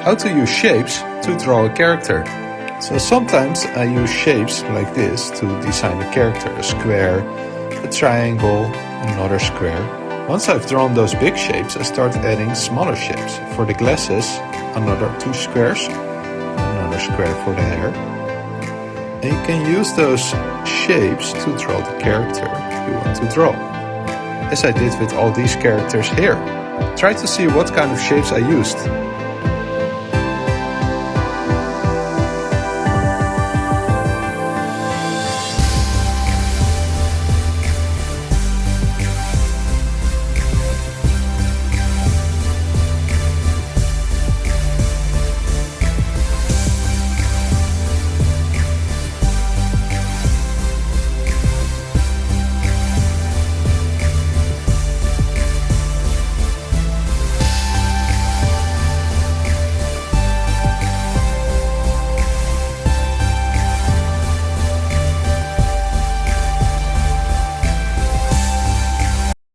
How to use shapes to draw a character. So sometimes I use shapes like this to design a character, a square, a triangle, another square. Once I've drawn those big shapes, I start adding smaller shapes. For the glasses, another 2 squares, another square for the hair. And you can use those shapes to draw the character you want to draw, as I did with all these characters here. Try to see what kind of shapes I used.